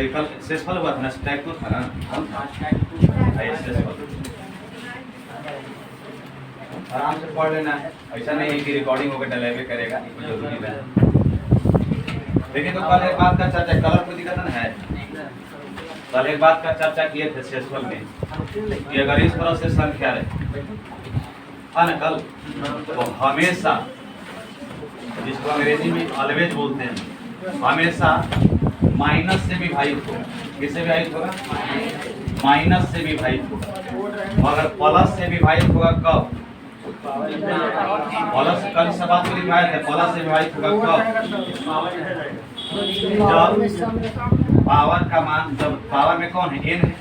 तो कल शेषफल हुआ था ना, टाइप 2 था ना, आराम से पढ़ लेना है, ऐसा नहीं है कि रिकॉर्डिंग होकर डलेवे करेगा, कोई जरूरी नहीं। देखिए तो कल एक बात का चर्चा, कलर कोई दिक्कत नहीं है, कल एक बात का चर्चा किए थे शेषफल में कि अगर इस तरह से संख्या रहे ना कल, तो हमेशा, जिसको अंग्रेजी में ऑलवेज बोलते हैं, हमेशा माइनस से विभाजित होगा। किससे विभाजित होगा? माइनस से विभाजित होगा। अगर प्लस से विभाजित होगा कब? प्लस, कल से बात को दिखाया था, प्लस से विभाजित होगा कब? जब पावर का मान, जब पावर में कौन है? n है,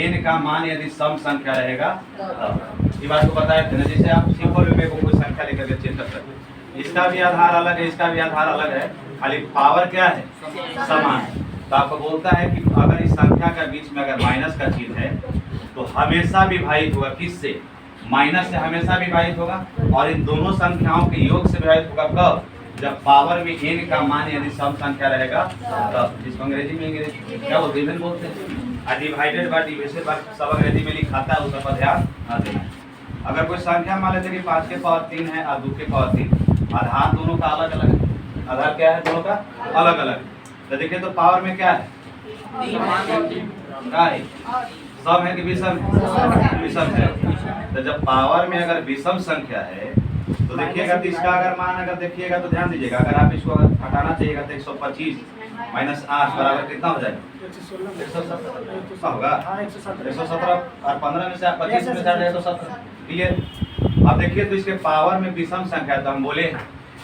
n का मान यदि सम संख्या रहेगा तब। ये बात को बताया था ना, जैसे आप सिंपल वे को कोई संख्या लेकर के चेक कर सकते हैं, इसका भी आधार अलग है, इसका भी आधार अलग है, खाली पावर क्या है? समान है। तो आपको बोलता है कि अगर इस संख्या के बीच में अगर माइनस का चिन्ह है तो हमेशा विभाजित होगा। किससे? माइनस से हमेशा विभाजित होगा, और इन दोनों संख्याओं के योग से विभाजित होगा कब? जब पावर में n का मान यदि सम संख्या रहेगा तब। जिसको अंग्रेजी में क्या बोलते हैं? बोलते हैं। डिवाइडेड बाय डिविजन बाय, सब अंग्रेजी में लिखाता है, उसका ध्यान ना देना। अगर कोई संख्या मान लेते कि 5 के पावर 3 है और 2 के पावर 3, आधार दोनों का अलग अलग है। आधार क्या है? दोनों का अलग अलग। तो देखिए तो पावर में क्या है? क्या है? सम है कि विषम? विषम है। तो जब पावर में अगर विषम संख्या है तो देखिएगा तो इसका अगर मान अगर देखिएगा तो ध्यान दीजिएगा, अगर आप इसको अगर हटाना चाहिएगा तो 125 माइनस 8 बराबर कितना हो जाएगा? 117 होगा। 117 और 15 में से आप 25 में से 117। क्लियर? अब देखिए तो इसके पावर में विषम संख्या, तो हम बोले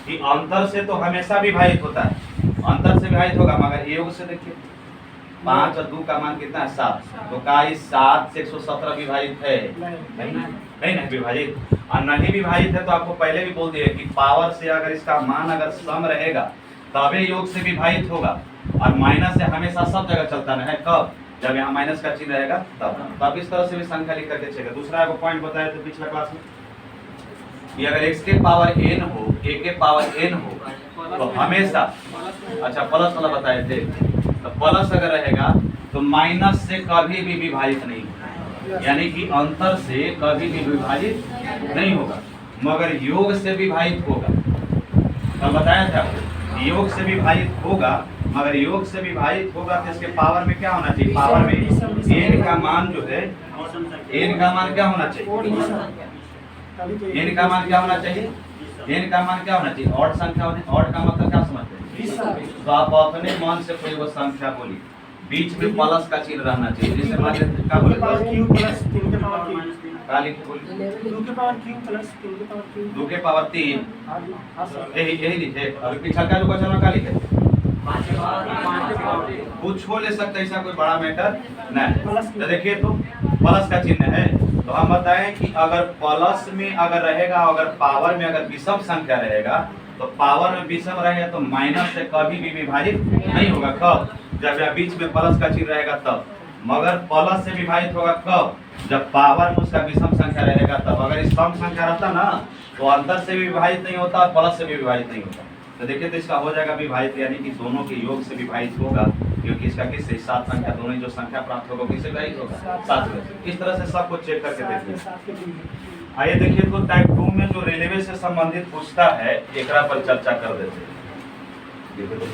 कि अंतर से तो हमेशा विभाजित होता है, अंतर से विभाजित होगा, मगर योग से देखिए 5 और 2 का मान कितना है? 7। तो क्या इस 7 से 117 विभाजित है? नहीं ना विभाजित। और नहीं विभाजित है तो आपको पहले भी बोल दिए कि पावर से अगर इसका मान अगर सम रहेगा तबे योग से विभाजित होगा, और माइनस से हमेशा सब जगह चलता है। कब? जब यहाँ माइनस का चिन्ह रहेगा तब। तो आप इस तरह से भी संख्या लिख करके चलेगा। दूसरा आपको पॉइंट बताया था पिछला क्लास में कि अगर x के पावर n हो, a के पावर n हो तो हमेशा, अच्छा प्लस वाला बताए थे, तो प्लस अगर रहेगा तो माइनस से कभी भी विभाजित नहीं होगा, यानी कि अंतर से कभी भी विभाजित नहीं होगा, मगर योग से विभाजित होगा। तो बताया था योग से विभाजित होगा, मगर योग से विभाजित होगा तो इसके पावर में क्या होना चाहिए? पावर में n का मान जो है, n का मान क्या होना चाहिए? n का मान क्या होना चाहिए? n का मान क्या होना चाहिए? ऑड संख्या होने। ऑड का मतलब क्या समझते हैं? तो आप अपने मन से कोई वो संख्या बोली, बीच में प्लस का चिन्ह रहना चाहिए। जैसे मान लेते क्या बोले? q प्लस 3 के पावर 3, काली के बोली 2 के पावर q प्लस 3 के पावर 3, 2 के पावर 3, हां सर, यही लिखे। और पिछला का जो क्वेश्चन का लिखे 5 के पावर 3, कुछ हो ले सकता है, ऐसा कोई बड़ा मैटर नहीं। तो देखिए तो प्लस का चिन्ह है, तो हम बताएं कि अगर प्लस में अगर रहेगा, अगर पावर में अगर विषम संख्या रहेगा तो पावर में विषम रहेगा तो माइनस से कभी भी विभाजित नहीं होगा। कब? जब यहाँ बीच में प्लस का चिन्ह रहेगा तब। मगर प्लस से विभाजित होगा कब? जब पावर में उसका विषम संख्या रहेगा तब। अगर इस सम संख्या रहता ना तो अंतर से भी विभाजित नहीं होता और प्लस से भी विभाजित नहीं होता। तो देखिए तो इसका हो जाएगा विभाजित, यानी कि दोनों के योग से विभाजित होगा, क्योंकि इसका किससे? 7 संख्या, दोनों जो संख्या प्राप्त होगा किससे विभाजित होगा? 7 से। इस तरह से सबको चेक करके देखिए। आइए देखिए तो टाइप 2 में जो रेलवे से संबंधित पूछता है एकरा पर चर्चा कर देते हैं। देखिए तो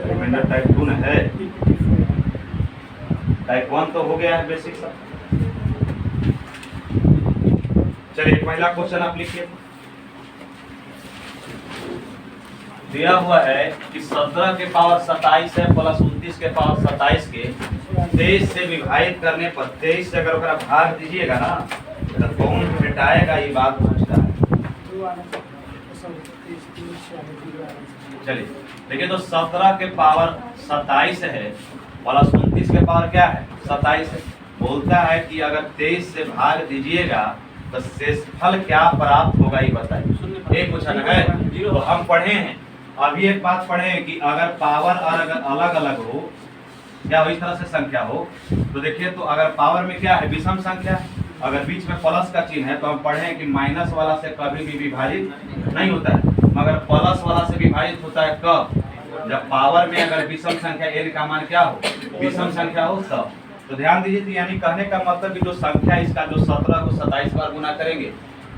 रिमाइंडर टाइप 2 में है, टाइप 1 तो हो गया है बेसिक सब। चलिए पहला क्वेश्चन आप लिखिए। दिया हुआ है कि 17 के पावर 27 है प्लस 29 के पावर 27 के 23 से विभाजित करने पर 23 से अगर भाग दीजिएगा ना तो कौन घटाएगा, ये बात पूछता है। चलिए देखिए तो 17 के पावर 27 है प्लस 29 के पावर क्या है? 27 है। बोलता है कि अगर 23 से भाग दीजिएगा तो शेषफल क्या प्राप्त होगा, ये बताइए। एक क्वेश्चन है तो हम पढ़े हैं, अभी एक बात पढ़े हैं कि अगर पावर अगर अलग अलग हो, क्या हो इस तरह से संख्या हो, तो देखिए तो अगर पावर में क्या है? विषम संख्या, अगर बीच में प्लस का चिन्ह है तो हम पढ़े हैं कि माइनस वाला से कभी भी विभाजित नहीं होता है, मगर प्लस वाला से विभाजित होता है कब? जब पावर में अगर विषम संख्या n का मान क्या हो, विषम संख्या हो तब। तो ध्यान दीजिए, तो यानी कहने का मतलब कि जो संख्या इसका जो 17 को 27 बार गुना करेंगे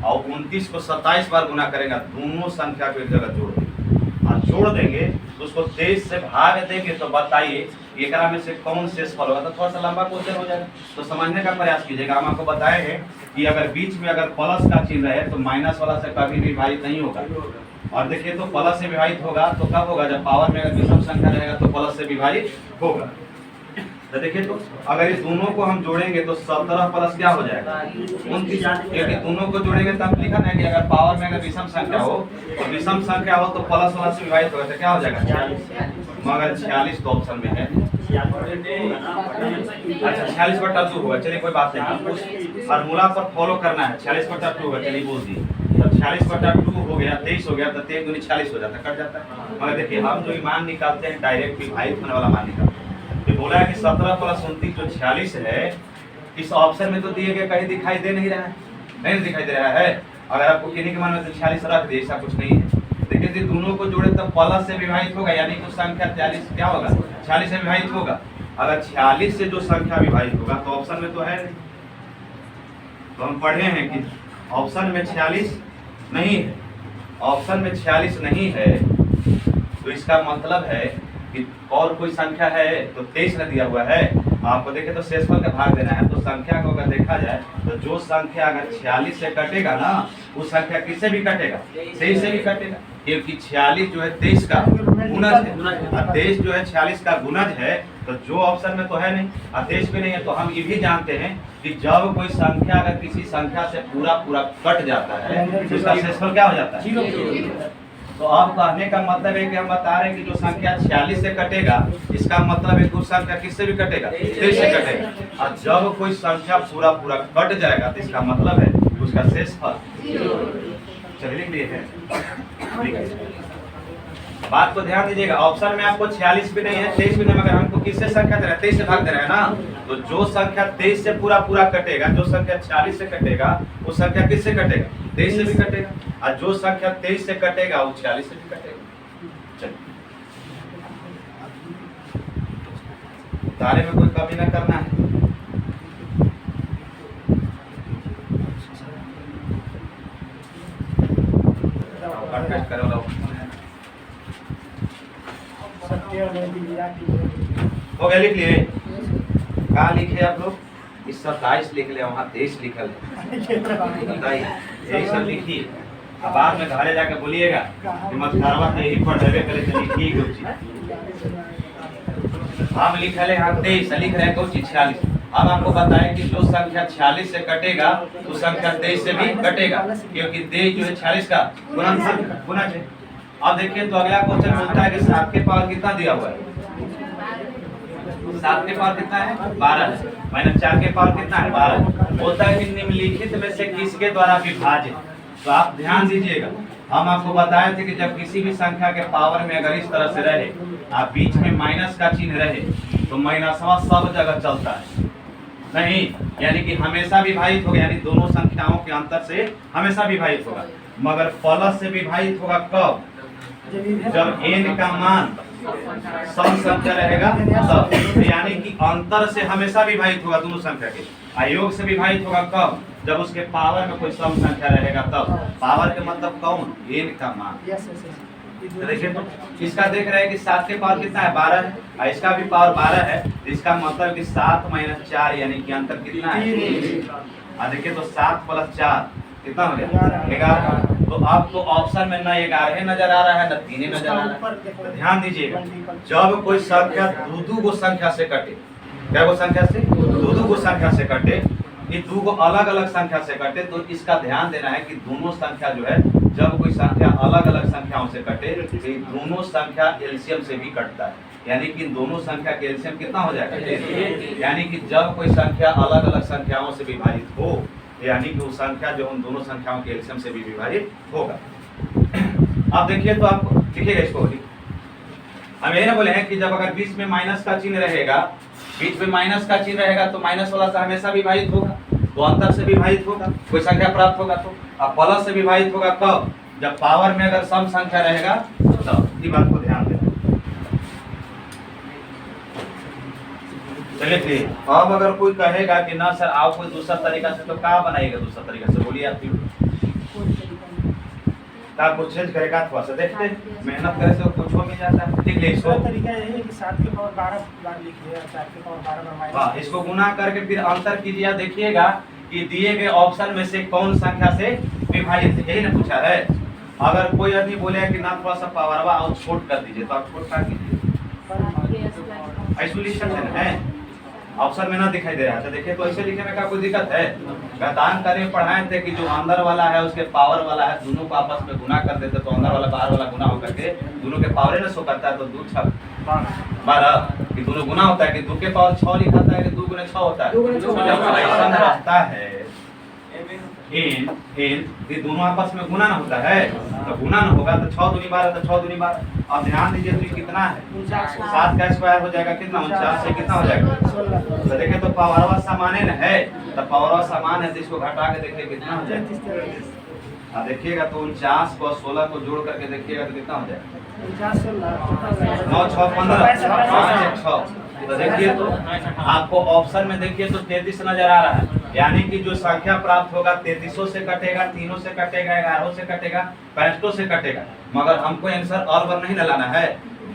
और 29 को 27 बार गुना करेंगे, दोनों संख्या को एक जगह जोड़ देंगे और जोड़ देंगे तो उसको 23 से भाग देंगे। तो बताइए एकरा में से कौन शेषफल होगा। तो थोड़ा सा लंबा क्वेश्चन हो जाएगा, तो समझने का प्रयास कीजिएगा। हम आपको बताए हैं कि अगर बीच में अगर प्लस का चिन्ह रहे तो माइनस वाला से कभी भी विभाजित नहीं होगा। और देखिए तो प्लस से विभाजित होगा तो कब होगा, जब पावर में अगर विषम संख्या रहेगा तो प्लस से विभाजित होगा। तो देखिए तो अगर इस दोनों को हम जोड़ेंगे तो 17 प्लस क्या हो जाएगा 29, क्योंकि दोनों को जोड़ेंगे तो हम लिखा है कि अगर पावर में अगर विषम संख्या हो तो विषम संख्या हो तो प्लस वाला से विभाजित होगा तो क्या हो जाएगा 46। मगर 46 तो ऑप्शन में है। अच्छा 46/2 होगा, चलिए कोई बात नहीं, फार्मूला पर फॉलो करना है। 46/2 होगा, चलिए बोल दिए। जब 46/2 हो गया 23 हो गया तो 23 दूनी 40 हो जाता, कट जाता है। मगर देखिए हम जो मान निकालते हैं डायरेक्ट विभाजित होने वाला मान निकालते हैं। ये बोला है कि 17 + 29 जो 46 है, इस ऑप्शन में तो दिए गए कहीं दिखाई दे नहीं रहा है, नहीं दिखाई दे रहा है। अगर आपको किन्हीं के मन में 46 रख दे, ऐसा कुछ नहीं है। देखिए यदि दोनों को जोड़े तब प्लस से विभाजित होगा, यानी कि संख्या 40 क्या होगा 46 से विभाजित होगा। अगर 46 से जो संख्या विभाजित होगा तो ऑप्शन में तो है नहीं। तो हम पढ़े हैं कि ऑप्शन में 46 नहीं है, ऑप्शन में 46 नहीं है। तो इसका मतलब है कि और कोई संख्या है तो 23 न दिया हुआ है। आपको देखे तो शेषफल का भाग देना है, तो संख्या को अगर देखा जाए तो जो संख्या अगर 46 से कटेगा ना, वो संख्या किससे भी कटेगा 23 से भी कटेगा, क्योंकि 46 जो है 23 का गुणज है और 23 जो है 46 का गुणज है। तो जो ऑप्शन में तो है नहीं और 23 भी नहीं है, तो हम ये भी जानते हैं कि जब कोई संख्या अगर किसी संख्या से पूरा कट जाता है तो उसका शेषफल क्या हो जाता है। तो अब कहने का मतलब है कि हम बता रहे हैं कि जो संख्या 46 से कटेगा, इसका मतलब है कि उस संख्या किससे भी कटेगा 23 से कटेगा। और जब कोई संख्या पूरा कट जाएगा तो इसका मतलब है उसका शेषफल। चलिए लिख लिए हैं, बात को ध्यान दीजिएगा। ऑप्शन में आपको 46 भी नहीं है 23 भी नहीं, मगर हमको किससे संख्या दे रहा है 23 से भाग दे रहा है ना। तो जो संख्या 23 से पूरा कटेगा, जो संख्या 46 से कटेगा वो संख्या किससे कटेगा 23 से भी कटेगा, और जो संख्या 23 से कटेगा वो 46 से भी कटेगा। चलिए तारे में कोई कमी ना करना है। हो गया, लिख लिए। कहाँ लिखे आप लोग, इस 27 लिख ले, वहाँ 23 लिखल है, बताइए यही सब लिखिए। अब बाद में घरे जाके बोलिएगा कि मत घरवा तो यही पढ़ देवे करे तो लिखिए कुछ चीज। हम लिखल है यहाँ 23 लिख रहे हैं कुछ 46। अब आपको बताएं कि जो संख्या 46 से कटेगा तो संख्या 23 से भी कटेगा, क्योंकि 23 जो है 46 का गुणज है। अब देखिए तो अगला क्वेश्चन बोलता है कि 7 के पावर कितना दिया हुआ है, 7 के पावर कितना है 12 है, माइनस 4 के पावर कितना है 12। बोलता है कि निम्नलिखित में से किसके द्वारा विभाजित। तो आप ध्यान दीजिएगा, हम आपको बताए थे कि जब किसी भी संख्या के पावर में अगर इस तरह से रहे आप बीच में माइनस का चिन्ह रहे तो माइनसवा सब जगह चलता है नहीं, यानी कि हमेशा विभाजित होगा, यानी दोनों संख्याओं के अंतर से हमेशा विभाजित होगा। मगर प्लस से विभाजित होगा कब, जब n का मान सम संख्या रहेगा तब, यानी कि अंतर से हमेशा विभाजित होगा दोनों संख्या के। आयोग से विभाजित होगा कब, जब उसके पावर में कोई सम संख्या रहेगा तब। पावर के मतलब कौन, n का मान। तो देखिए तो इसका देख रहे हैं कि 7 के पावर कितना है 12 है, और इसका भी पावर 12 है। इसका मतलब कि 7 - 4 यानी कि अंतर कितना है। और देखिए तो 7 + 4 कितना हो गया 11। तो अब तो ऑप्शन में ना 11 नजर आ रहा है ना 3 नजर आ रहा है। तो ध्यान दीजिएगा, जब कोई संख्या दो गो संख्या से कटे, क्या गो संख्या से दो गो संख्या से कटे, ये दो गो अलग अलग संख्या से कटे, तो इसका ध्यान देना है कि दोनों संख्या जो है, जब कोई संख्या अलग अलग संख्याओं से कटे तो दोनों संख्या एलसीएम से भी कटता है, यानी कि दोनों संख्या के एलसीएम कितना हो जाएगा। यानी कि जब कोई संख्या अलग अलग संख्याओं से विभाजित हो, यानी कि वो संख्या जो उन दोनों संख्याओं के एलसीएम से भी विभाजित होगा। अब देखिए तो आप लिखिएगा इसको, हम यही ना बोले हैं कि जब अगर बीच में माइनस का चिन्ह रहेगा, बीच में माइनस का चिन्ह रहेगा तो माइनस वाला से हमेशा विभाजित होगा, तो अंतर से विभाजित होगा, कोई संख्या प्राप्त होगा तो। अब प्लस से विभाजित होगा कब, जब पावर में अगर सम संख्या रहेगा तब। ये बात को ध्यान देना। चलिए अब अगर कोई कहेगा कि ना सर आप कोई दूसरा तरीका से, तो क्या बनाएगा दूसरा तरीका से, बोलिए आप। क्या कुछ चेंज करेगा, थोड़ा सा देखते हैं, मेहनत करे से कुछ हो मिल जाता है। ठीक है, इसको दूसरा तरीका यही है कि 7 के पावर 12 बार लिखिए और 4 के पावर 12 बार माइनस। हाँ, इसको गुना करके फिर अंतर कीजिए, देखिएगा कि दिए गए ऑप्शन में से कौन संख्या से विभाजित है, यही ना पूछा है। अगर कोई आदमी बोले कि ना थोड़ा सा पावरवा और छोट कर दीजिए, तो आप छोट कर कीजिए, आइसोलेशन है, ऑप्शन में ना दिखाई दे रहा है। तो देखिए, तो ऐसे लिखने में क्या कोई दिक्कत है? गतान करें पढ़ाए थे कि जो अंदर वाला है उसके पावर वाला है, दोनों को आपस में गुना कर देते तो अंदर वाला बाहर वाला गुना होकर के दोनों के पावर ना शो करता है, तो 2 6 12 कि दोनों गुना होता है, कि 2 के पावर 6 लिखाता है कि 2 गुना 6 होता है। जब ऐसा रहता है इन ये दोनों आपस में गुना ना होता है, तो गुना ना होगा तो 6 दूनी 12, तो 6 दूनी 12। अब ध्यान दीजिए, तो ये कितना है? 7 का स्क्वायर हो जाएगा कितना? 49 से कितना हो जाएगा? तो देखिए, तो पावरवा समान है, तो पावरवा समान है, तो इसको घटा के देखिए कितना हो जाएगा। देखिएगा तो 49 को 16 को जोड़ करके देखिएगा तो कितना हो जाएगा? 9 6 15 5 1 6। तो देखिए, तो आपको ऑप्शन में देखिए तो 33 नजर आ रहा है, यानी कि जो संख्या प्राप्त होगा 33 से कटेगा, 3 से कटेगा, 11 से कटेगा, 65 से कटेगा। मगर हमको आंसर और बार नहीं लाना है,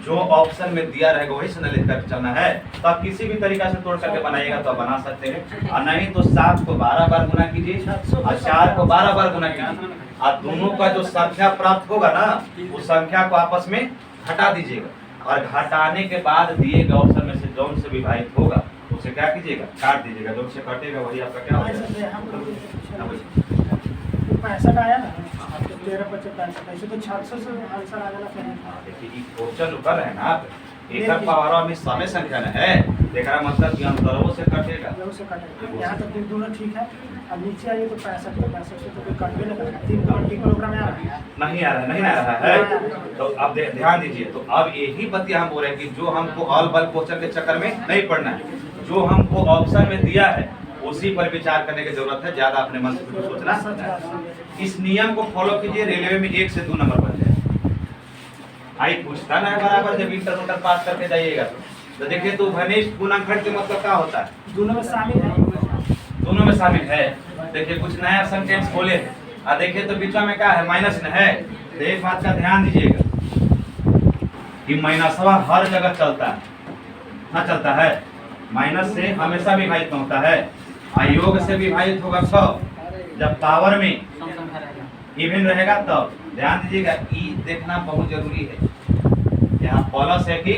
जो ऑप्शन में दिया रहेगा वही से न लेकर चलना है। तो आप किसी भी तरीका से तोड़ करके बनाइएगा तो आप बना सकते हैं, और नहीं तो 7 को 12 बार गुना कीजिए और 4 को 12 बार गुना कीजिए, और दोनों का जो संख्या प्राप्त होगा ना, उस संख्या को आपस में घटा दीजिएगा, और घटाने के बाद दिए गए ऑप्शन में से जौन से विभाजित होगा उसे क्या कीजिएगा? काट दीजिएगा, जौन से कटेगा वही आपका क्या होगा? 65 आया ना, 13 25 65, ऐसे तो 600 से आंसर आ जाना चाहिए। देखिए, ये क्वेश्चन ऊपर है ना, एक पावर में समय संख्या न है, देखा मतलब कि अंतरों से कटेगा, से कटेगा। यहाँ तक दोनों ठीक है, अब नीचे आइए तो 65 को 65 से तो कोई कट भी नहीं करेगा। 3 का किलोग्राम में आ रहा है, नहीं आ रहा है। तो अब ध्यान दीजिए, तो अब यही बतिया हम बोल रहे हैं कि जो हमको ऑल बल क्वेश्चन के चक्कर में नहीं पढ़ना है, जो हमको ऑप्शन में दिया है उसी पर विचार करने की जरूरत है, ज्यादा अपने मन से कुछ सोचना। इस नियम को फॉलो कीजिए, रेलवे में 1 से 2 नंबर बन जाए। आई पूछता ना है बराबर, जब इंटर पास करके जाइएगा तो देखिए, तो घनिष्ठ गुणनखंड के मतलब क्या होता है? दोनों में शामिल है, दोनों में शामिल है। देखिए, कुछ नया सेंटेंस बोले और देखिए तो बीच में क्या है? माइनस न है। तो एक बात का ध्यान दीजिएगा कि माइनसवा हर जगह चलता है, ना चलता है, माइनस से हमेशा विभाजित होता है, योग से विभाजित होगा कब? जब पावर में इवन रहेगा तब। ध्यान दीजिएगा, ई देखना बहुत जरूरी है, यहाँ प्लस है कि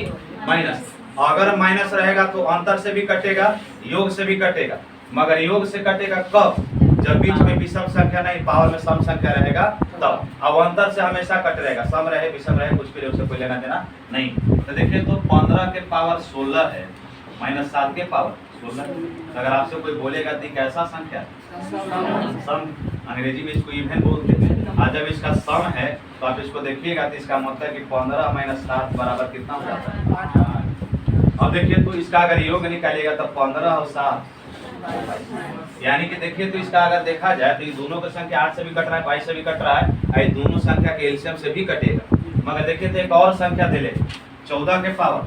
माइनस। अगर माइनस रहेगा तो अंतर से भी कटेगा, योग से भी कटेगा, मगर योग से कटेगा कब? जब बीच में विषम संख्या नहीं, पावर में सम संख्या रहेगा तब। अब अंतर से हमेशा कट रहेगा, सम रहे विषम रहे कुछ भी उससे कोई लेना देना नहीं। तो देखिए, तो 15 के पावर 16 है माइनस 7 के पावर 16। अगर आपसे कोई बोलेगा तो कैसा संख्या है? सम, अंग्रेजी में इसको इवन बोलते हैं। और जब इसका सम है तो आप इसको देखिएगा तो इसका मतलब कि 15 - 7 बराबर कितना हो जाता है? अब देखिए, तो इसका अगर योग निकालिएगा तो 15 और 7, यानी कि देखिए, तो इसका अगर देखा जाए तो ये दोनों की संख्या 8 से भी कट रहा है, 22 से भी कट रहा है, ये दोनों संख्या के एलसीएम से भी कटेगा। मगर देखिए, तो एक और संख्या दे ले, 14 के पावर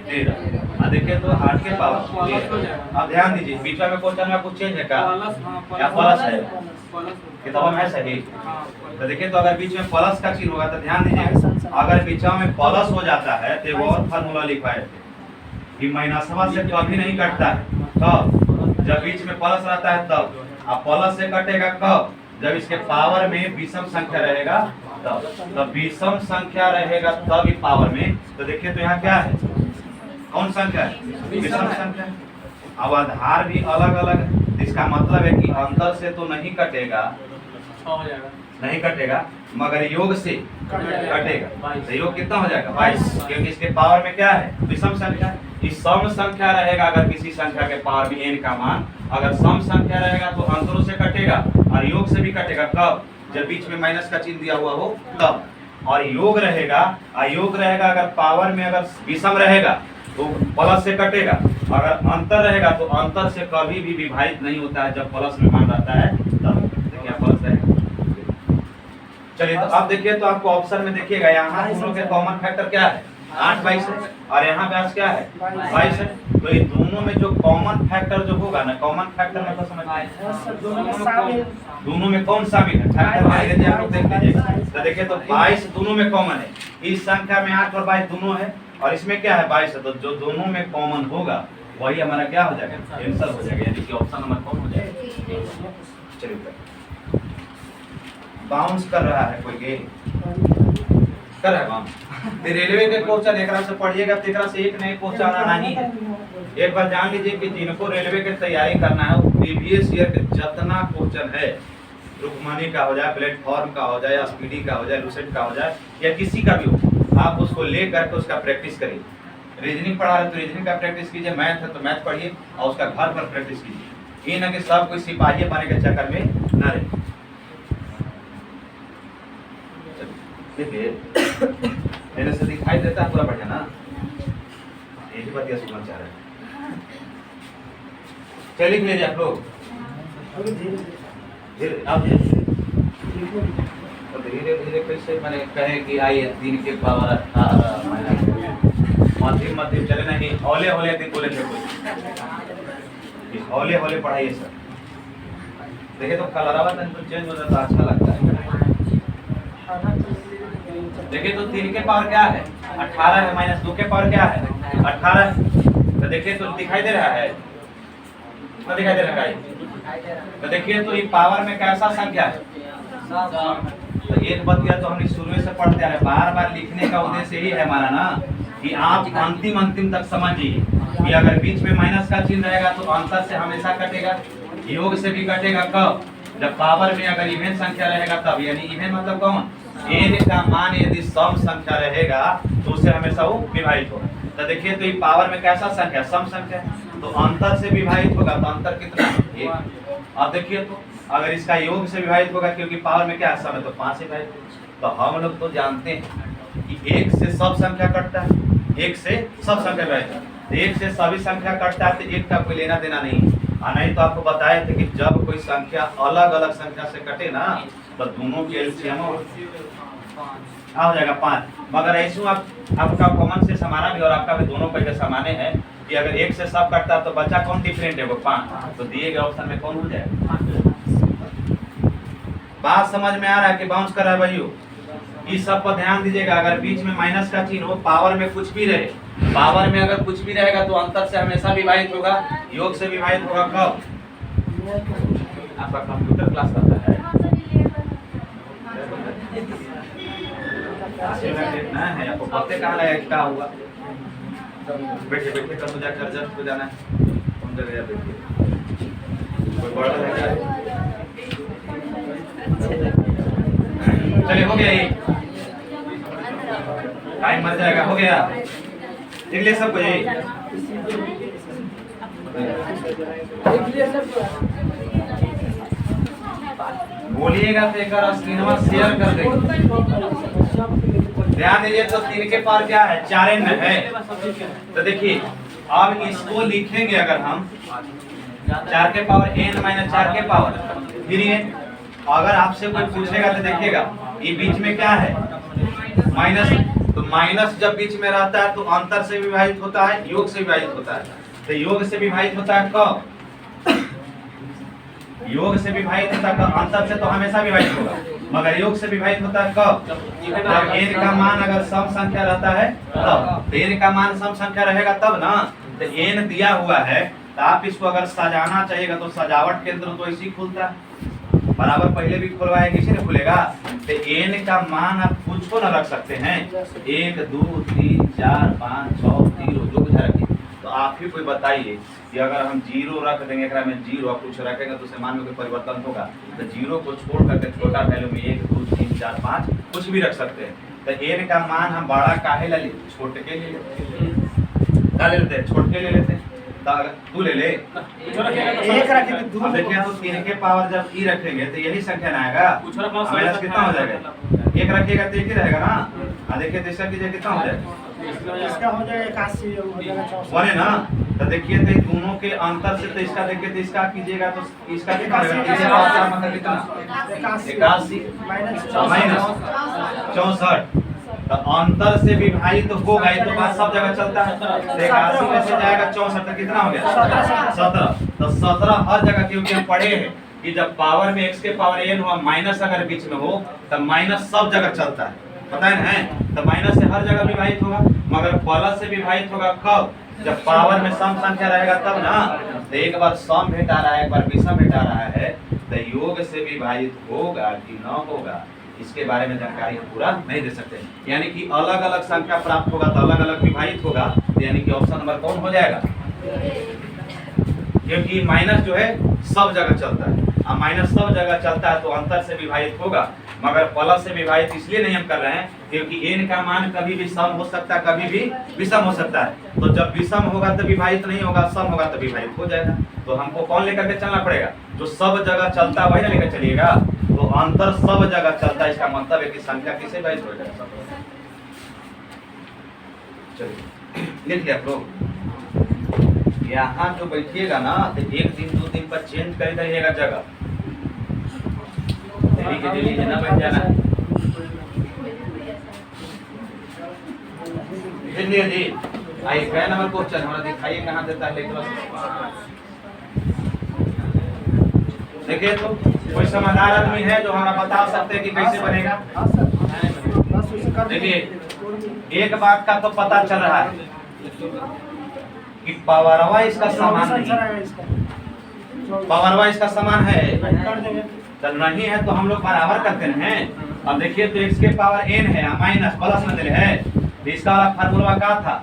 13, देखिए तो 8 के पावर 13। अब ध्यान दीजिए, बीच में क्वेश्चन में कुछ चेंज है क्या? या प्लस है? किताबों में सही। तो देखिए, तो अगर बीच में प्लस का चिन्ह होगा तो ध्यान दीजिए, अगर बीच में प्लस हो जाता है तो एक और फार्मूला लिखवाए थे कि माइनसवा से कभी नहीं कटता है, कब? जब बीच में प्लस रहता है तब। अब प्लस से कटेगा कब? जब इसके पावर में विषम संख्या रहेगा तब। तो विषम संख्या रहेगा तब ही पावर में। तो देखिए, तो यहाँ क्या है? कौन संख्या है? विषम संख्या। अब आधार भी अलग अलग, इसका मतलब है कि अंतर से तो नहीं कटेगा, नहीं कटेगा, मगर योग से कटेगा। तो योग कितना हो जाएगा? 22, क्योंकि इसके पावर में क्या है? विषम संख्या। इस सम संख्या रहेगा अगर किसी संख्या के पावर में n का मान, अगर सम संख्या रहेगा तो अंतरों से कटेगा और योग से भी कटेगा। कब? जब बीच में माइनस का चिन्ह दिया हुआ हो तब। और योग रहेगा, अयोग रहेगा अगर पावर में अगर विषम रहेगा तो प्लस से कटेगा, अगर अंतर रहेगा तो अंतर से कभी भी विभाजित नहीं होता है, जब प्लस में मान रहता है तब। देखिए, प्लस रहेगा। चलिए, तो अब देखिए, तो आपको ऑप्शन में देखिएगा, यहाँ दोनों के कॉमन फैक्टर क्या है? 8 22 है, और यहाँ व्यास क्या है? 22 है। तो ये दोनों में जो कॉमन फैक्टर जो होगा ना, कॉमन फैक्टर मतलब समझ आए, सर दोनों में शामिल दोनों में कौन शामिल है फैक्टर में, यदि आप लोग देख लीजिएगा तो देखिए तो 22 दोनों में कॉमन है। इस संख्या में 8 और 22 दोनों है, और इसमें क्या है 22 है, तो जो दोनों में कॉमन होगा वही हमारा क्या हो जाएगा, आंसर हो जाएगा, यानी कि ऑप्शन नंबर कौन हो जाएगा। चलिए बाउंस कर रहा है कोई गेम कर रहा है बाउंस, तो रेलवे के क्वेश्चन एकरा से पढ़िएगा तो एकरा से एक नए क्वेश्चन आना नहीं है। एक बार जान लीजिए कि जिनको रेलवे की तैयारी करना है वो प्रीवियस ईयर के जितना क्वेश्चन है, रुकमनी का हो जाए, प्लेटफॉर्म का हो जाए, स्पीडी का हो जाए, लूसेंट का हो जाए, या किसी का भी हो, आप उसको ले करके उसका प्रैक्टिस करिए। रीजनिंग पढ़ा रहे तो रीजनिंग का प्रैक्टिस कीजिए, मैथ है तो मैथ पढ़िए और उसका घर पर प्रैक्टिस कीजिए। ये ना कि सब कोई सिपाही बने के चक्कर में न रहे। देखिए मेरे से दिखाई देता है पूरा बढ़िया ना, एक ही बात सुनना चाह रहे हैं। चलिए लिख लीजिए आप लोग धीरे, आप धीरे धीरे कैसे मैंने कहे कि आइए 3 के पावर 18 मध्यम मध्यम चले नहीं, हौले हौले दिन बोले थे कोई, हौले हौले पढ़ाइए सर। देखिए तो कलरवा तो चेंज हो जाता अच्छा लगता है। देखिए तो 3 के पावर क्या है 18 है, माइनस 2 के पावर क्या है 18 है। तो देखिए तो दिखाई दे रहा है, तो दिखाई दे रहा है, तो देखिए तो ये पावर में कैसा संख्या है। तो एक बतिया तो हमने शुरू से पढ़ते आ रहे, बार बार लिखने का उद्देश्य यही है हमारा ना कि आप अंतिम तक समझिए कि अगर बीच में माइनस का चिन्ह रहेगा तो आंसर से हमेशा कटेगा, योग से भी कटेगा। कब? जब पावर में अगर इवन संख्या रहेगा तब, यानी इवन मतलब कौन, n का मान यदि सम संख्या रहेगा तो उससे हमेशा वो विभाजित होगा। तो देखिए तो ये पावर में कैसा संख्या, सम संख्या, तो अंतर से विभाजित होगा, तो अंतर कितना 1। अब देखिए तो अगर इसका योग से विभाजित होगा क्योंकि पावर में क्या सम है तो 5 से विभाजित। तो हम लोग तो जानते हैं कि 1 से सब संख्या कटता है, 1 से सब संख्या विभाजित, 1 से सभी संख्या कटता है, तो 1 का कोई लेना देना नहीं है। नहीं तो आपको बताए थे कि जब कोई संख्या अलग अलग संख्या से कटे ना तो दोनों के एलसीएम हो जाएगा 5। मगर ऐसे आपका कॉमन से हमारा भी और आपका भी दोनों का सामान्य है कि अगर 1 से सब कटता तो बच्चा कौन डिफरेंट है वो 5, तो दिए गए ऑप्शन में कौन हो जाएगा। बात समझ में आ रहा है कि बाउंस कर रहा है भाइयों, इस सब पर ध्यान दीजिएगा। अगर बीच में माइनस का चिन्ह हो, पावर में कुछ भी रहे, पावर में अगर कुछ भी रहेगा तो अंतर से हमेशा विभाजित होगा, योग से विभाजित होगा। कब? आपका कंप्यूटर क्लास करता है देखना है, आपको पते कहाँ लगा क्या हुआ, बैठे बैठे कर मुझे अर्जेंट हो जाना है, कौन जगह देखिए कोई बड़ा है। चलिए हो गया, ये टाइम मर जाएगा, हो गया देख लिया सबको यही। बोलिएगा तो एक स्क्रीनवा शेयर कर देंगे। ध्यान दीजिए तो 3 के पावर क्या है 4 में है। तो देखिए अब इसको लिखेंगे अगर हम 4 के पावर n माइनस 4 के पावर फिर ये अगर आपसे कोई पूछेगा तो देखिएगा ये बीच में क्या है माइनस, तो माइनस जब बीच में रहता है तो अंतर से विभाजित होता है, योग से विभाजित होता है। तो योग से विभाजित होता है कब, योग से विभाजित होता है अंतर से तो हमेशा विभाजित होगा, मगर योग से विभाजित होता है कब, जब n का मान अगर सम संख्या रहता है तब। n का मान सम संख्या रहेगा तब ना, तो n दिया हुआ है तो आप इसको अगर सजाना चाहिएगा तो सजावट केंद्र तो ऐसे ही खुलता है, बराबर पहले भी खुलवाया किसी ने खुलेगा। तो n का मान आप कुछ को न रख सकते हैं, 1 2 3 4 5 6 0 जो कुछ रखिए। तो आप ही कोई बताइए कि अगर हम 0 रख देंगे एकरा में 0 और कुछ रखेंगे तो उसे मान में कोई परिवर्तन होगा। तो 0 को छोड़ करके छोटा वैल्यू में 1 2 3 4 5 कुछ भी रख सकते हैं। तो n का मान हम बड़ा काहे ले लेते, छोटे के ले लेते हैं, छोटे ले लेते हैं। तू ले ले एक रखेंगे, अब देखिए तो 3 के पावर जब ई रखेंगे तो यही संख्या ना आएगा, माइनस कितना हो जाएगा, 1 रखिएगा तो 1 ही रहेगा ना। देखिए तो इसका कीजिए कितना हो जाएगा, इसका हो जाएगा 81 हो जाएगा 64 है ना। तो देखिए तो दोनों के अंतर से तो इसका देखिए तो इसका कीजिएगा तो इसका कितना होगा, मतलब कितना 81 माइनस 64 तो अंतर से विभाजित तो होगा, ये तो बात सब जगह चलता है। 81 में से जाएगा 64 तक, कितना हो गया 17। तो 17 हर जगह, क्योंकि हम पढ़े हैं कि जब पावर में x के पावर n हुआ माइनस अगर बीच में हो तब माइनस सब जगह चलता है, पता है ना। तो माइनस से हर जगह विभाजित होगा, मगर प्लस से विभाजित होगा कब, जब पावर में सम संख्या रहेगा तब ना। तो एक बार सम भेटा रहा है, एक बार विषम भेटा रहा है, तो योग से विभाजित होगा कि न होगा इसके बारे में जानकारी हम पूरा नहीं दे सकते। यानी कि अलग अलग संख्या प्राप्त होगा तो अलग अलग विभाजित होगा, तो यानी कि ऑप्शन नंबर कौन हो जाएगा, क्योंकि माइनस जो है सब जगह चलता है। अब माइनस सब जगह चलता है तो अंतर से विभाजित होगा, मगर प्लस से विभाजित इसलिए नहीं हम कर रहे हैं क्योंकि n का मान कभी भी सम हो सकता है, कभी भी विषम हो सकता है। तो जब विषम होगा तो विभाजित नहीं होगा, सम होगा तो विभाजित हो जाएगा। तो हमको कौन लेकर के चलना पड़ेगा, जो सब जगह चलता है वही ना लेकर चलिएगा। तो अंतर सब जगह चलता है, इसका मतलब है कि संख्या किसे विभाजित हो जाएगा। चलिए लिख लिया लोग, यहाँ जो बैठिएगा ना तो 1 दिन 2 दिन पर चेंज करते रहिएगा जगह, डेली के डेली है ना बैठ जाना। चलिए जी, आइए क्या नंबर क्वेश्चन हमारा दिखाइए कहाँ देता है लेकर। देखिए तो कोई समझदार आदमी है जो हमारा बता सकते हैं कि कैसे बनेगा। देखिए एक बात का तो पता चल रहा है कि पावरवा इसका समान नहीं, पावरवा इसका समान है तो नहीं है, तो हम लोग बराबर करते हैं। अब देखिए तो x के पावर n है माइनस प्लस में दिले है, तो इसका वाला फार्मूला क्या था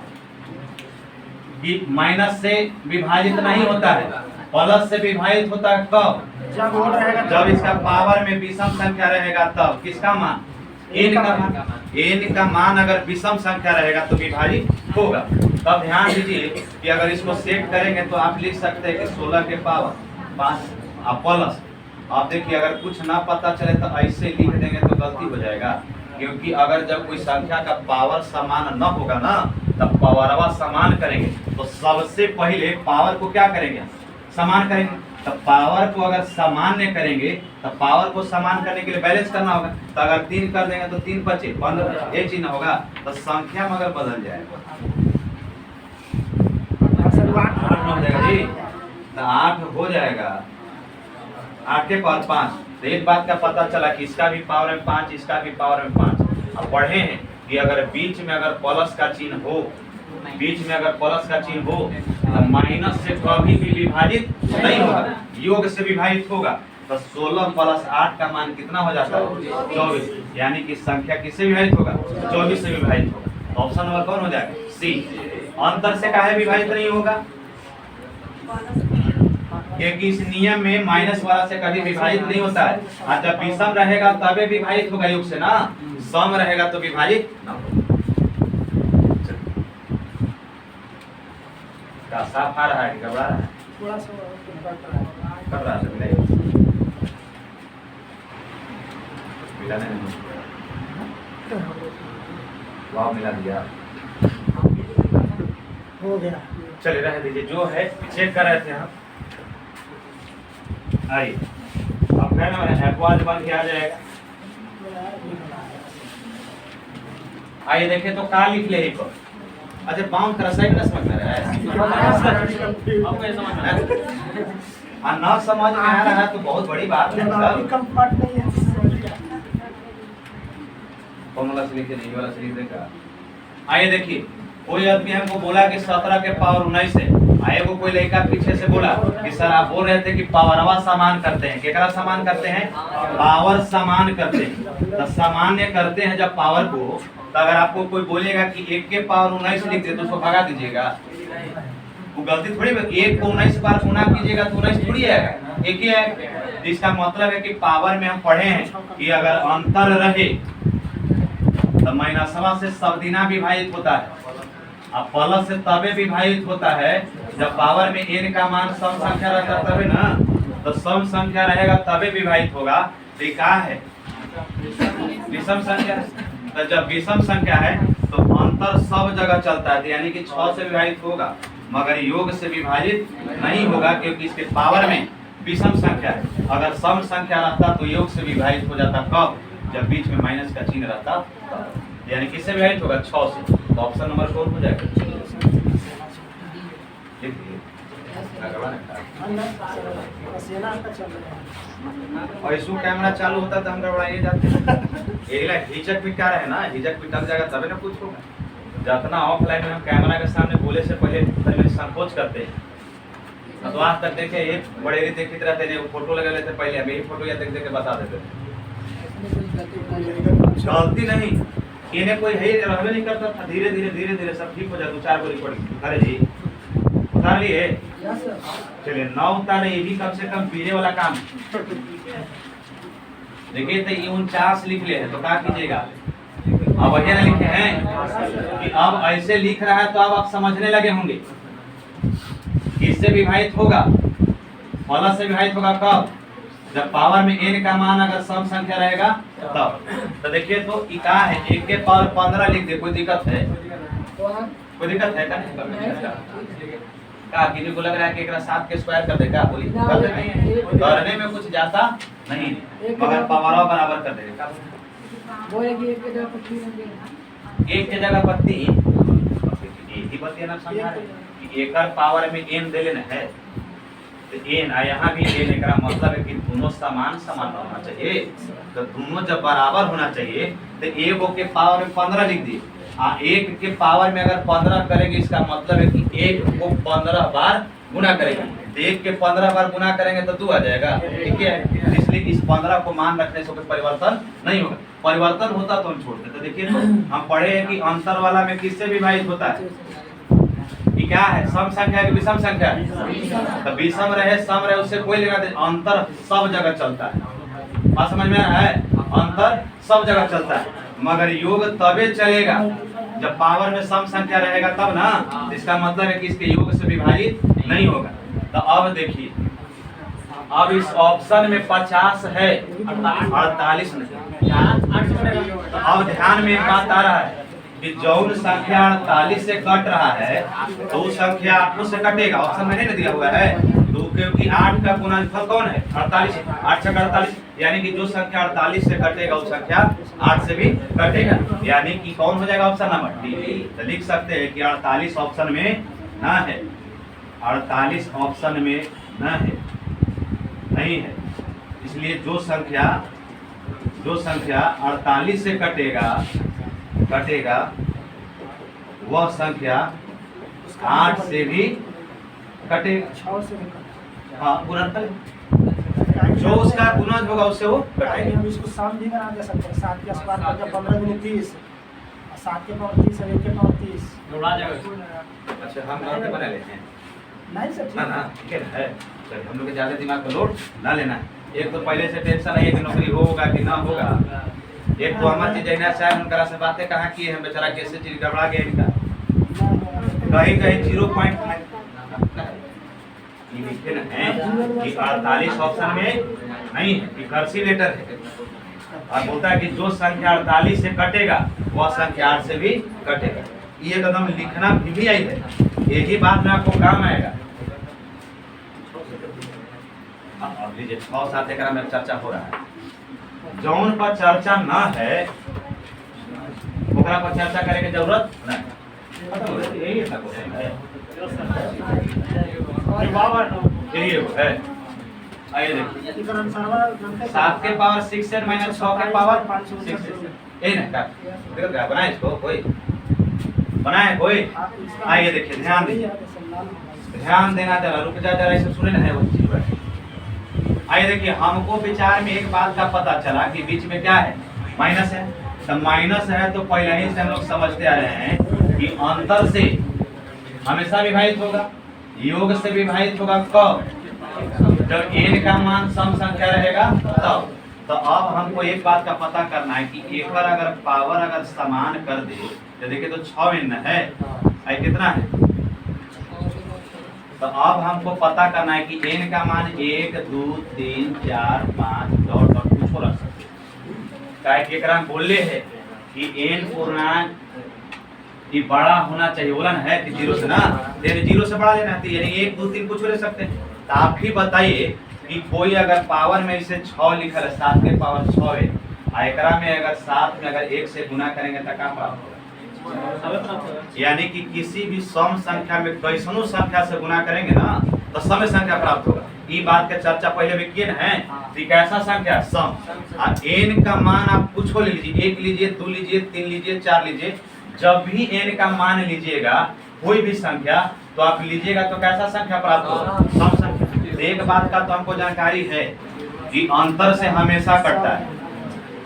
कि माइनस से विभाजित नहीं होता है, प्लस से विभाजित होता है कब, जब इसका पावर में विषम संख्या रहेगा तब। किसका मान, n का मान अगर विषम संख्या रहेगा तो विभाजित होगा। तब ध्यान दीजिए कि अगर इसको सेट करेंगे तो आप लिख सकते हैं कि 16 के पावर 5 प्लस। आप देखिए अगर कुछ ना पता चले तो ऐसे लिख देंगे तो गलती हो जाएगा, क्योंकि अगर जब कोई संख्या का पावर समान न होगा ना तब पावरवा समान करेंगे। तो सबसे पहले पावर को क्या करेंगे, समान करेंगे। तब पावर को अगर सामान्य करेंगे तब पावर को समान करने के लिए बैलेंस करना होगा। तो अगर 3 कर देंगे तो 3 बचे 15, ये चिन्ह होगा तो संख्या मगर बदल जाएगा। 8 हो जाएगा जी, तो 8 हो जाएगा, 8 के पावर 5। तो एक बात का पता चला कि इसका भी पावर में 5, इसका भी पावर में 5। अब पढ़े हैं कि अगर बीच में अगर प्लस का चिन्ह हो, बीच में अगर प्लस का चिन्ह हो तो माइनस से कभी भी विभाजित नहीं होगा, योग से विभाजित होगा। तो 16 प्लस 8 का मान कितना हो जाता है 24, यानी कि संख्या किससे विभाजित होगा, 24 से विभाजित होगा। तो ऑप्शन नंबर कौन हो जाएगा, सी। अंतर से काहे विभाजित नहीं होगा, क्योंकि इस नियम में माइनस वाला से कभी विभाजित नहीं होता है। और जब विषम रहेगा तबे विभाजित होगा योग से ना, सम रहेगा तो विभाजित ना होगा। क्या साफ आ रहा है, घबरा रहा है, थोड़ा सा घबरा रहा है, मिला नहीं, वाह मिला दिया, हो गया। चलिए रह दीजिए, जो है चेक कर रहे थे हम। आइए अब क्या नाम है, F1 बन के आ जाएगा। आइए देखिए तो क्या लिख ले को, अच्छा बाउंड करा साइड ना समझ में रहा है, आपको ये समझ में आ रहा है, ना समझ में आ रहा है तो बहुत बड़ी बात है सर। कंफर्ट नहीं है, फॉर्मूला से लिख नहीं वाला से लिख देगा। आइए देखिए कोई आदमी हमको बोला कि 17 के पावर 19 है, आए वो कोई लड़का पीछे से बोला कि सर आप बोल रहे थे कि पावरवा समान करते हैं, केकरा समान करते हैं, पावर समान करते हैं। तो सामान्य करते हैं जब पावर को, तो अगर आपको कोई बोलेगा कि 1 के पावर 19 लिख दे तो उसको भगा दीजिएगा, वो गलती थोड़ी है। 1 को 19 बार गुना कीजिएगा तो 19 थोड़ी आएगा, एक ही आएगा। इसका मतलब है कि पावर में हम पढ़े हैं कि अगर अंतर रहे तो माइनसवा से सबदिना विभाजित होता है, अब प्लस से तबे विभाजित होता है जब पावर में n का मान सम संख्या रहता है तबे ना, तो सम संख्या रहेगा तबे विभाजित होगा। तो ये क्या है, विषम संख्या। तो जब विषम संख्या है तो अंतर सब जगह चलता है, यानी कि 6 से विभाजित होगा, मगर योग से विभाजित नहीं होगा क्योंकि इसके पावर में विषम संख्या है। अगर सम संख्या रहता तो योग से विभाजित हो जाता, कब, जब बीच में माइनस का चिन्ह रहता। यानी किससे विभाजित होगा 6 से, तो ऑप्शन नंबर कौन हो जाएगा? देखिए ऐसू कैमरा चालू होता तो हम गड़बड़ाइए जाते। ये हिचक भी क्या रहे ना, हिचक भी टल जाएगा तभी ना कुछ होगा। जितना ऑफलाइन में हम कैमरा के सामने बोले से पहले संकोच करते हैं। तो आज तक देखे ये बड़े देखते रहते हैं, फोटो लगा लेते पहले, हम यही फोटो या देख देख के बता देते गलती नहीं, इन्हें कोई है रहबे नहीं करता था। धीरे धीरे सब ठीक हो जाए। 2-4 गो रिकॉर्डिंग अरे जी उतार लिए, चलिए 9 उतारे, ये भी कम से कम पीने वाला काम। देखिए तो ये 49 लिख ले है तो क्या कीजिएगा? अब वही लिखे हैं कि अब ऐसे लिख रहा है तो अब आप समझने लगे होंगे। किससे विभाजित होगा? फलक से विभाजित होगा कब? जब पावर में n का मान अगर सम संख्या रहेगा तब। तो देखिए तो ये क्या है, 1 के पावर 15 लिख दे, कोई दिक्कत है? कोई दिक्कत है क्या? किसी को लग रहा है कि एकरा 7 के स्क्वायर कर दे क्या? बोली कर दे, करने में कुछ जाता नहीं, मगर पावर बराबर कर देगा। वो एक के जगह पर 3 एक के जगह पर 3 ही बतिया ना समझा रहे कि एकर पावर में n दे लेना है तो n आ यहाँ भी n, एकरा मतलब है कि दोनों समान होना चाहिए। तो दोनों जब बराबर होना चाहिए तो एक के पावर में 15 लिख दिए। एक के पावर में अगर 15 करेंगे इसका मतलब है कि एक को 15 बार गुना करेंगे। तो 1 के 15 बार गुना करेंगे तो 2 आ जाएगा, ठीक है। इसलिए इस 15 को मान रखने से कोई परिवर्तन नहीं होगा। परिवर्तन होता तो हम छोड़ते। तो देखिए तो हम पढ़े हैं कि अंतर वाला में किससे विभाजित होता है? ये क्या है? सम संख्या है कि विषम संख्या है? तो विषम रहे सम रहे उससे कोई लेना देना, अंतर सब जगह चलता है। बात समझ में है? अंतर सब जगह चलता है, मगर योग तबे चलेगा जब पावर में सम संख्या रहेगा तब ना। इसका मतलब है कि इसके योग से विभाजित नहीं होगा। तो अब देखिए, अब इस ऑप्शन में 50 है, 48 नहीं। तो अब ध्यान में एक बात आ रहा है कि जौन संख्या 48 से कट रहा है तो उस संख्या 8 से कटेगा। ऑप्शन में नहीं दिया हुआ है तो, क्योंकि 8 का गुणनफल कौन है? 48। 8 से 48 यानी कि जो संख्या 48 से कटेगा वो संख्या 8 से भी कटेगा, यानी कि कौन हो जाएगा? Option number D. तो लिख सकते हैं कि 48 ऑप्शन में ना है, 48 ऑप्शन में ना है, नहीं है। इसलिए जो संख्या 48 से कटेगा वह संख्या 8 से भी कटेगा। 6 से भी हाँ गुणनफल जो उसका गुणज होगा उससे वो कटेगा। हम इसको सम भी बना दे सकते हैं। 7 के स्क्वायर करके 15 दूनी 30, 7 के पावर 30 और 1 के पावर 30 जोड़ा जाएगा। अच्छा हम घर पे बना लेते हैं नहीं सर, ना ना, ठीक है। चलिए हम लोग के ज्यादा दिमाग का लोड ना लेना है। एक तो पहले से टेंशन है कि नौकरी होगा कि ना होगा। एक तो हमारे डिजाइनर साहब उनकरा से बातें कहाँ की है, बेचारा कैसे चीज गड़बड़ा गया इनका। कहीं 0.5 ये लिखे ना है कि 48 ऑप्शन में नहीं है, कि कर्सिव लेटर है। और बोलता है कि जो संख्या 48 से कटेगा वह संख्या 8 से भी कटेगा। ये एकदम लिखना भी आई है, यही बात में आपको काम आएगा। अब लीजिए 6-7 एकरा में चर्चा हो रहा है। जौन पर चर्चा ना है ओकरा पर चर्चा करे के जरूरत नहीं। यही है क्वेश्चन है, यही है। आइए देखिए 7 के पावर 6 है माइनस 6 के पावर 6 यही ना का देखो क्या बनाए इसको कोई बनाए कोई। आइए देखिए ध्यान देना जरा, रुक जा जरा, इसे सुने ना है वो चीज। आइए देखिए हमको विचार में एक बात का पता चला कि बीच में क्या है? माइनस है। तो माइनस है तो पहले ही से हम लोग समझते आ रहे हैं कि अंतर से हमेशा विभाजित होगा, योग से विभाजित होगा कब? जब n का मान सम संख्या रहेगा तब। तो अब हमको एक बात का पता करना है कि एक बार अगर पावर अगर समान कर दे तो देखिए तो 6 है, कितना है? तो अब हमको पता करना है कि n का मान 1 2 3 4 5 डॉट डॉट कुछ हो रख सकते हैं। कि एकरा बोले है कि n पूर्णांक ये बड़ा होना चाहिए, बोला ना है कि 0 से ना, 0 से बड़ा लेना है, यानी 1 2 3 कुछ ले सकते हैं। तो आप ही बताइए कि कोई अगर पावर में इसे 6 लिखा है, 7 के पावर 6 है, एकरा में अगर 7 में अगर 1 से गुना करेंगे तो क्या प्राप्त होगा? यानी कि किसी भी सम संख्या में कैसनो संख्या से गुना करेंगे ना तो सम संख्या प्राप्त होगा। ये बात के चर्चा पहले भी किए हैं। तो कैसा संख्या? सम। और n का मान आप कुछ ले लीजिए, 1 लीजिए, 2 लीजिए, 3 लीजिए, 4 लीजिए। जब भी n का मान लीजिएगा कोई भी संख्या तो आप लीजिएगा तो कैसा संख्या प्राप्त होगा? सम संख्या। तो एक बात का तो हमको जानकारी है कि अंतर से हमेशा कटता है,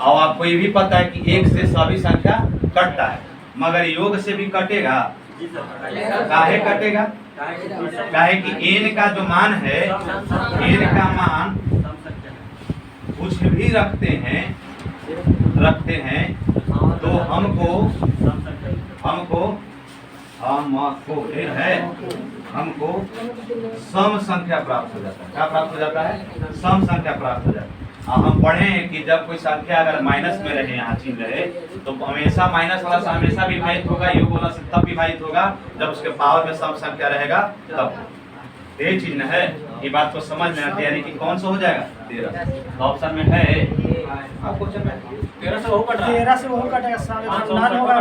और आपको ये भी पता है कि 1 से सभी संख्या कटता है, मगर योग से भी कटेगा। काहे कटेगा? काहे कि n का जो मान है, n का मान कुछ भी रखते हैं तो हमको सम संख्या प्राप्त हो जाता है। क्या प्राप्त हो जाता है? सम संख्या प्राप्त हो जाता है। अब हम पढ़े हैं कि जब कोई संख्या अगर माइनस में रहे, यहाँ चिन्ह रहे, तो हमेशा माइनस वाला से हमेशा विभाजित होगा, योग वाला से तब विभाजित होगा जब उसके पावर में सम संख्या रहेगा तब। ये चिन्ह है, ये बात को समझ में आती है। यानी कि कौन सा हो जाएगा? 13। तो ऑप्शन में है आपको 13 से वो कट रहा है। 13 से वो कटेगा, 7 नान होगा।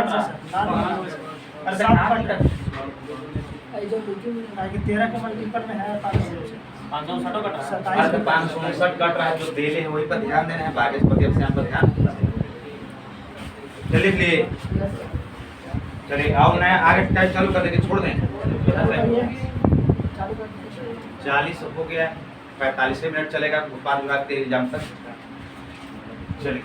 अरे 7 कट जो बुकिंग आगे 13 के मल्टीपल में है 559 कट रहा है। 27 559 कट रहा है, जो देले हैं वही पर ध्यान देना है, बाकी पर एग्जाम पर ध्यान। चलिए लिए चलिए आओ नया आगे टाइप चालू कर देंगे, छोड़ दें। चालू कर 40 हो गया, 45 मिनट चलेगा उत्पाद विभाग के एग्जाम तक। चलिए